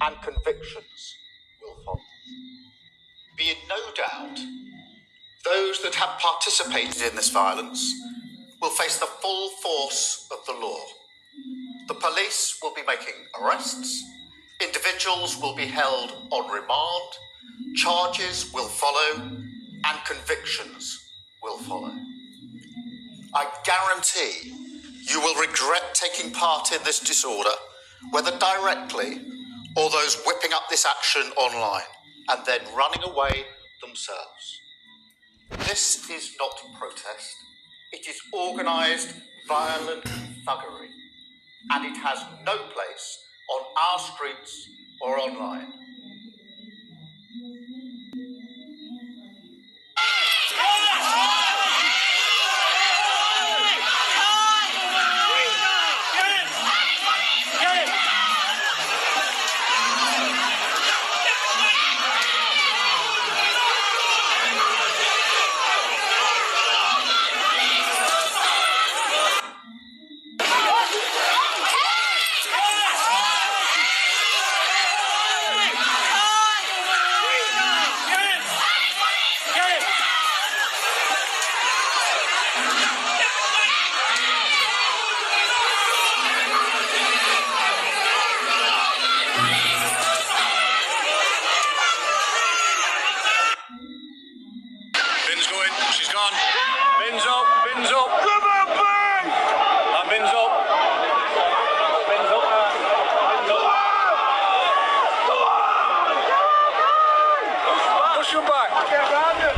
and convictions will follow. Be in no doubt, those that have participated in this violence will face the full force of the law. The police will be making arrests, individuals will be held on remand, charges will follow, and convictions will follow. I guarantee you will regret taking part in this disorder, whether directly or those whipping up this action online and then running away themselves. This is not protest. It is organised, violent thuggery, and it has no place on our streets or online. She's gone. Bins up, bins up. Come on, bang! That bins up. Bins up now. Bins up. Push her back. Get round it.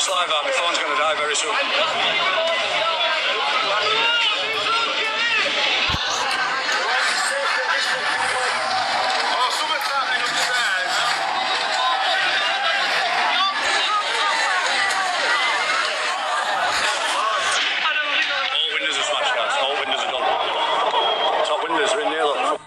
Like that, my phone's going to die very soon. Oh, something's happening upstairs. All windows are smashed, guys. All windows are done. Top windows are in there, look.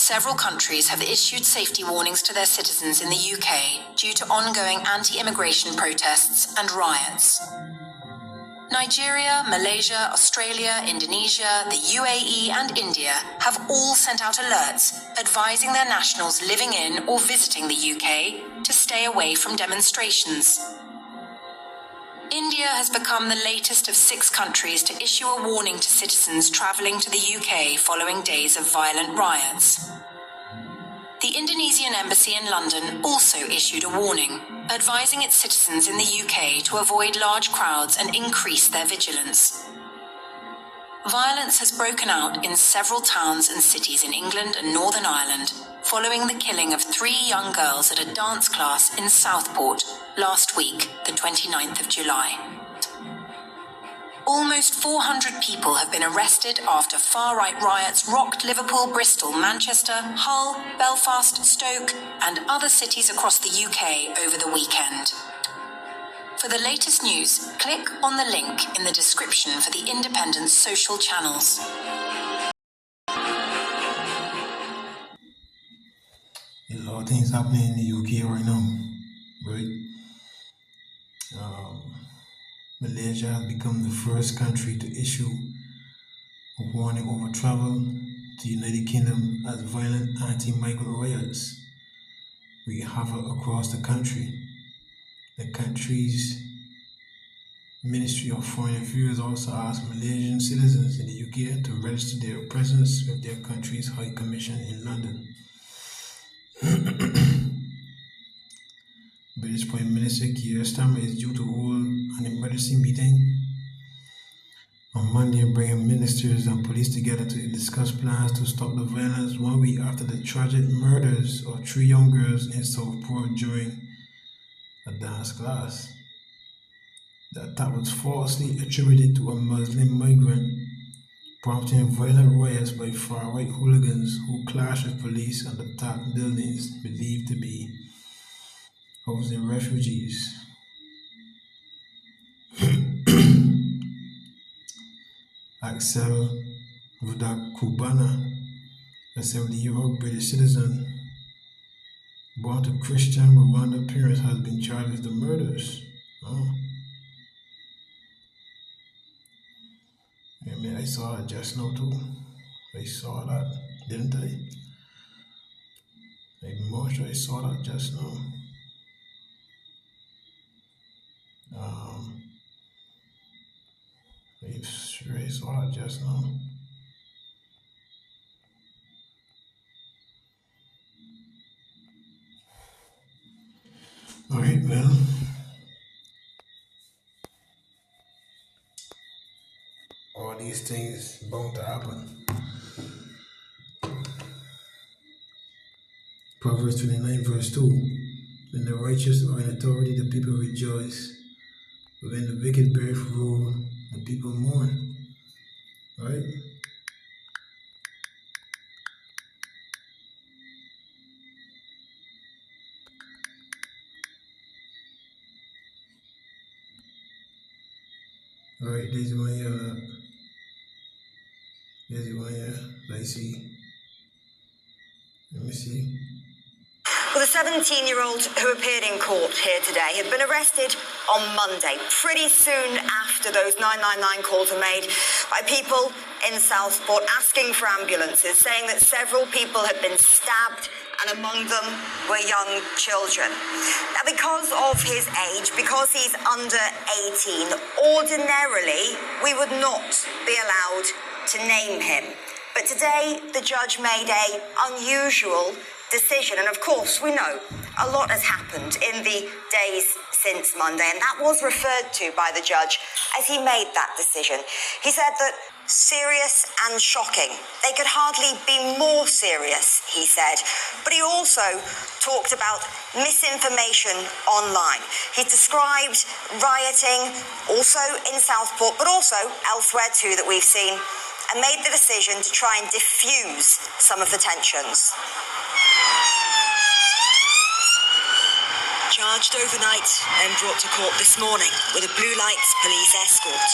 several countries have issued safety warnings to their citizens in the UK due to ongoing anti-immigration protests and riots. Nigeria, Malaysia, Australia, Indonesia, the UAE and India have all sent out alerts advising their nationals living in or visiting the UK to stay away from demonstrations. India has become the latest of 6 countries to issue a warning to citizens travelling to the UK following days of violent riots. The Indonesian embassy in London also issued a warning, advising its citizens in the UK to avoid large crowds and increase their vigilance. Violence has broken out in several towns and cities in England and Northern Ireland, following the killing of 3 young girls at a dance class in Southport last week, the 29th of July. Almost 400 people have been arrested after far-right riots rocked Liverpool, Bristol, Manchester, Hull, Belfast, Stoke and other cities across the UK over the weekend. For the latest news, click on the link in the description for the Independent's social channels. There's a lot of things happening in the UK right now, right? Malaysia has become the first country to issue a warning over travel to the United Kingdom as violent anti-migrant riots hover across the country. The country's Ministry of Foreign Affairs also asked Malaysian citizens in the UK to register their presence with their country's High Commission in London. British Prime Minister Keir Starmer is due to hold an emergency meeting on Monday, bringing ministers and police together to discuss plans to stop the violence 1 week after the tragic murders of 3 young girls in Southport during a dance class. The attack was falsely attributed to a Muslim migrant, prompting violent riots by far-right hooligans who clashed with police and attacked buildings believed to be housing refugees. Axel Vudakubana, a 70-year-old British citizen born to Christian Rwandan parents, has been charged with the murders. I saw that just now too. I saw that, didn't I? I'm more sure I saw that just now. I'm sure I saw that just now. Alright, well. All these things bound to happen. Proverbs 29 verse 2. When the righteous are in authority, the people rejoice. But when the wicked bear rule, the people mourn. Right? Alright, there's one here. There's one here. Let's see. Let me see. Well, the 17-year-old who appeared in court here today had been arrested on Monday, pretty soon after those 999 calls were made by people in Southport asking for ambulances, saying that several people had been stabbed and among them were young children. Now, because of his age, because he's under 18, ordinarily we would not be allowed to name him. But today, the judge made an unusual decision. And of course, we know a lot has happened in the days since Monday, and that was referred to by the judge as he made that decision. He said that serious and shocking. They could hardly be more serious, he said. But he also talked about misinformation online. He described rioting also in Southport, but also elsewhere too that we've seen, and made the decision to try and diffuse some of the tensions. Charged overnight, then brought to court this morning with a blue lights police escort.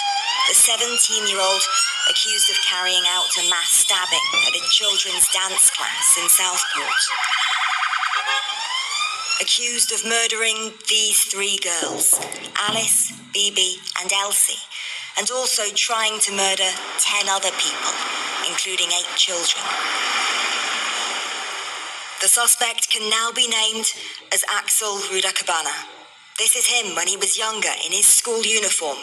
The 17-year-old accused of carrying out a mass stabbing at a children's dance class in Southport. Accused of murdering these 3 girls, Alice, Bibi and Elsie, and also trying to murder 10 other people, including 8 children. The suspect can now be named as Axel Rudakabana. This is him when he was younger in his school uniform.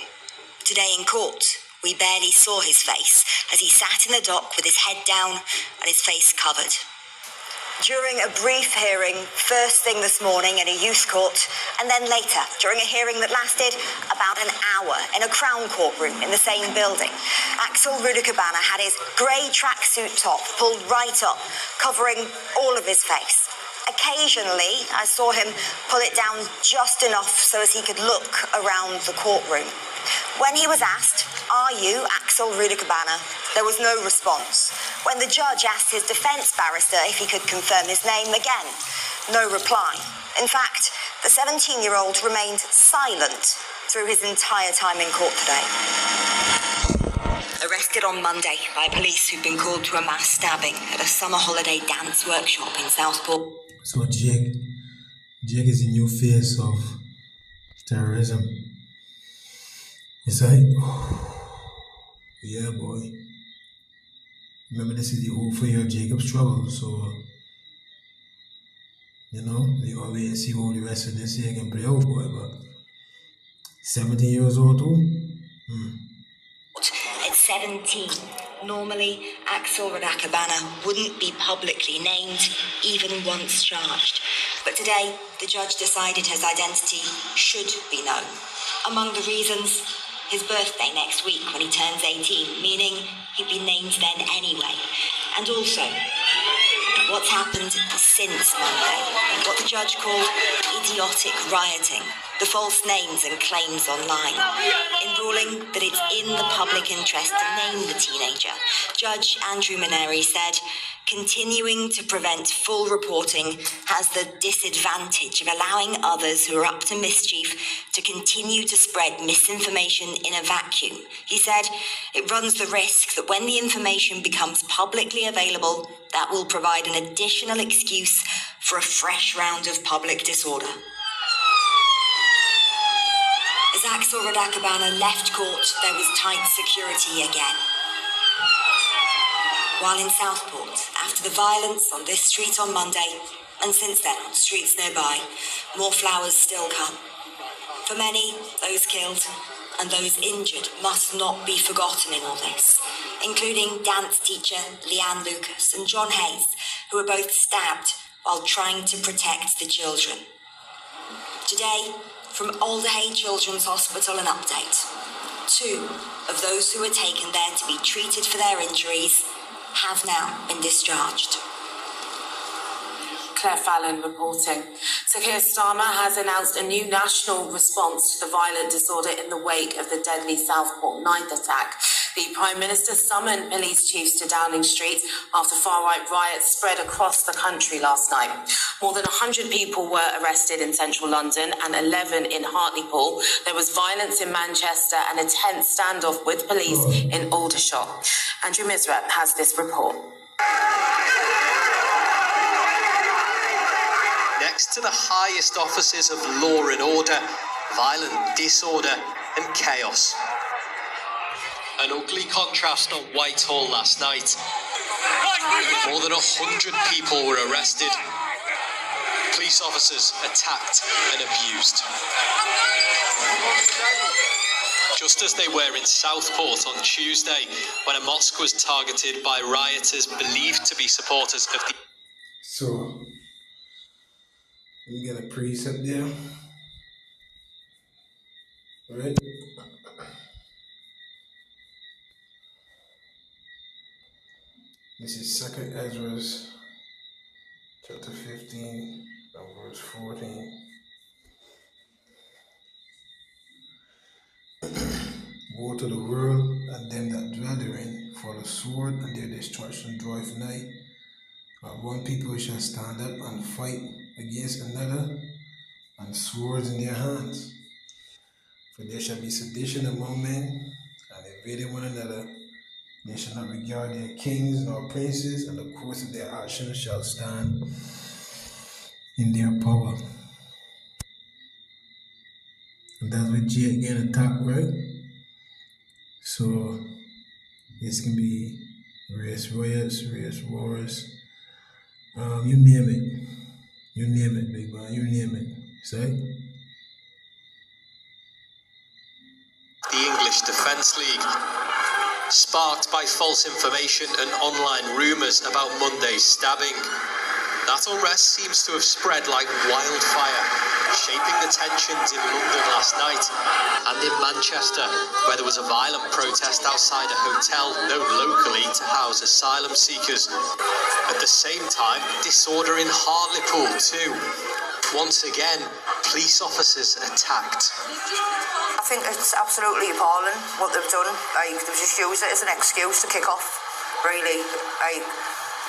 Today in court, we barely saw his face as he sat in the dock with his head down and his face covered. During a brief hearing, first thing this morning in a youth court, and then later during a hearing that lasted about an hour in a Crown courtroom in the same building, Axel Rudakabana had his grey tracksuit top pulled right up, covering all of his face. Occasionally, I saw him pull it down just enough so as he could look around the courtroom. When he was asked, "Are you Axel Rudakabana?" there was no response. When the judge asked his defence barrister if he could confirm his name again, no reply. In fact, the 17-year-old remained silent through his entire time in court today. Arrested on Monday by police who've been called to a mass stabbing at a summer holiday dance workshop in Southport. So Jake is the new face of terrorism. It's like, yeah, boy. Remember, this is the whole fear of Jacob's trouble, so, we gotta wait and see what the rest of this year can play out, boy, but 17 years old too? At 17, normally Axel Rudakabana wouldn't be publicly named, even once charged. But today, the judge decided his identity should be known. Among the reasons, his birthday next week when he turns 18, meaning he'd be named then anyway. And also, what's happened since Monday, what the judge called idiotic rioting, the false names and claims online. In ruling that it's in the public interest to name the teenager, Judge Andrew Maneri said, continuing to prevent full reporting has the disadvantage of allowing others who are up to mischief to continue to spread misinformation in a vacuum. He said it runs the risk that when the information becomes publicly available, that will provide an additional excuse for a fresh round of public disorder. As Axel Rudakabana left court, there was tight security again. While in Southport, after the violence on this street on Monday, and since then on streets nearby, more flowers still come. For many, those killed and those injured must not be forgotten in all this, including dance teacher Leanne Lucas and John Hayes, who were both stabbed while trying to protect the children. Today, from Alderhay Children's Hospital, an update. 2 of those who were taken there to be treated for their injuries have now been discharged. Claire Fallon reporting. So Keir Starmer has announced a new national response to the violent disorder in the wake of the deadly Southport night attack. The Prime Minister summoned police chiefs to Downing Street after far-right riots spread across the country last night. More than 100 people were arrested in central London and 11 in Hartlepool. There was violence in Manchester and a tense standoff with police in Aldershot. Andrew Misra has this report. Next to the highest offices of law and order, violent disorder and chaos. An ugly contrast on Whitehall last night. More than 100 people were arrested. Police officers attacked and abused. Just as they were in Southport on Tuesday, when a mosque was targeted by rioters believed to be supporters of the... So, let me get a precept there. Right? This is 2nd Esdras, chapter 15, verse 14. Woe to the world and them that dwell therein, for the sword and their destruction draweth nigh. One people shall stand up and fight against another, and swords in their hands. For there shall be sedition among men, and invading one another, They shall not regard their kings nor princes, and the course of their actions shall stand in their power. And that's where Jake getting attacked, right? So this can be race riots, race wars, you name it. You name it, big man, you name it. See? The English Defence League, sparked by false information and online rumours about Monday's stabbing. That unrest seems to have spread like wildfire, shaping the tensions in London last night and in Manchester, where there was a violent protest outside a hotel known locally to house asylum seekers. At the same time, disorder in Hartlepool too. Once again, police officers attacked. I think it's absolutely appalling what they've done. Like, they've just used it as an excuse to kick off, really. Like,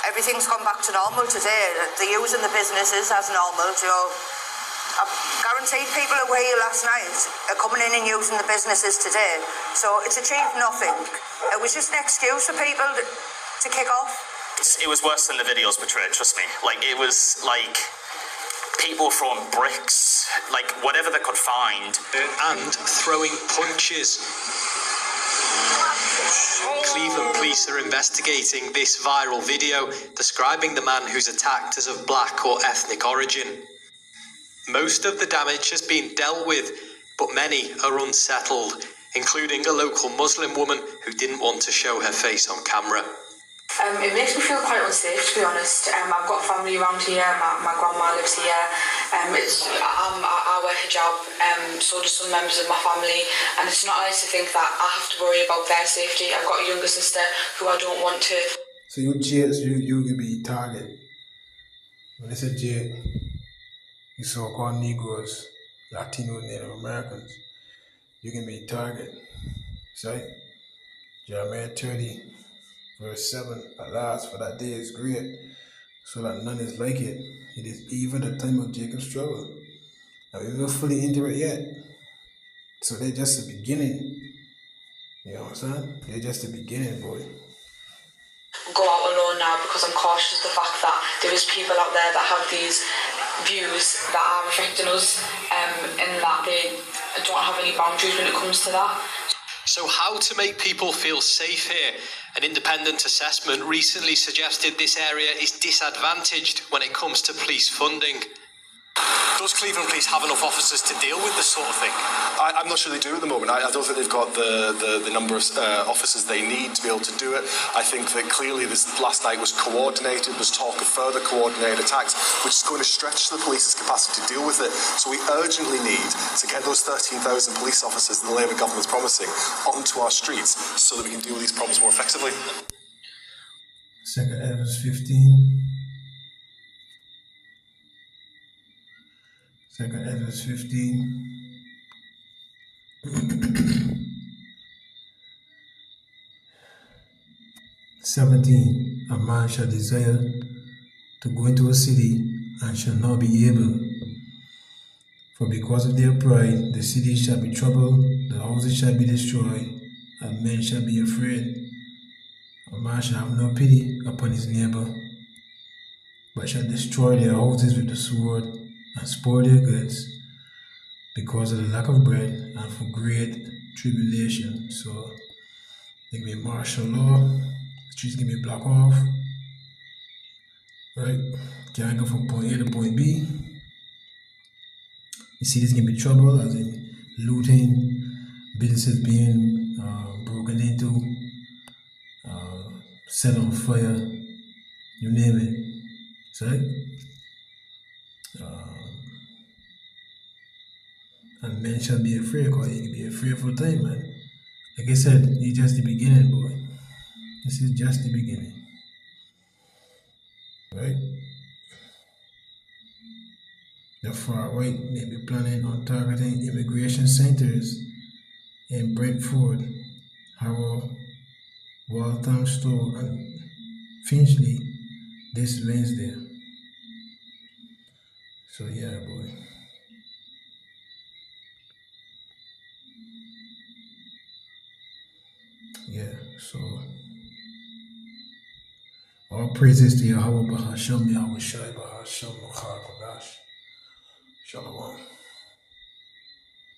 everything's gone back to normal today. They're using the businesses as normal. So I guaranteed people who were here last night are coming in and using the businesses today. So it's achieved nothing. It was just an excuse for people to kick off. It was worse than the videos portrayed, trust me. Like, it was like people throwing bricks, like whatever they could find. And throwing punches. Cleveland police are investigating this viral video describing the man who's attacked as of black or ethnic origin. Most of the damage has been dealt with, but many are unsettled, including a local Muslim woman who didn't want to show her face on camera. It makes me feel quite unsafe, to be honest. I've got family around here, my grandma lives here. I wear hijab, so do some members of my family, and it's not nice to think that I have to worry about their safety. I've got a younger sister who I don't want to. So you Jets, you can be target. When they say Jet, you so-called Negroes, Latino, Native Americans, you can be target. See? Jeremiah 30. Verse 7, at last, for that day is great, so that none is like it. It is even the time of Jacob's trouble. Now, we're not fully into it yet. So they're just the beginning. You know what I'm saying? They're just the beginning, boy. Go out alone now because I'm cautious of the fact that there is people out there that have these views that are affecting us, and that they don't have any boundaries when it comes to that. So how to make people feel safe here? An independent assessment recently suggested this area is disadvantaged when it comes to police funding. Does Cleveland Police have enough officers to deal with this sort of thing? I'm not sure they do at the moment. I don't think they've got the number of officers they need to be able to do it. I think that clearly this last night was coordinated. There's talk of further coordinated attacks, which is going to stretch the police's capacity to deal with it. So we urgently need to get those 13,000 police officers that the Labour government is promising onto our streets so that we can deal with these problems more effectively. 2nd Esdras 15. 2nd Esdras 15. 17. A man shall desire to go into a city and shall not be able. For because of their pride, the city shall be troubled, the houses shall be destroyed, and men shall be afraid. A man shall have no pity upon his neighbor, but shall destroy their houses with the sword, and spoil their goods, because of the lack of bread, and for great tribulation. So, there can be martial law, the streets can be blocked off, right? Can't go from point A to point B. The cities can be trouble, as in looting, businesses being broken into, set on fire, you name it, right? And men shall be afraid, because you can be afraid for a time, man. Like I said, it's just the beginning, boy. This is just the beginning. Right? The far right may be planning on targeting immigration centers in Brentford, Harrow, Walthamstow, and Finchley this Wednesday. So yeah, boy. Yeah, so All praises to Yahweh Bahasham Yahweh Shai Bahasham Mukhar Kodash. Shalom.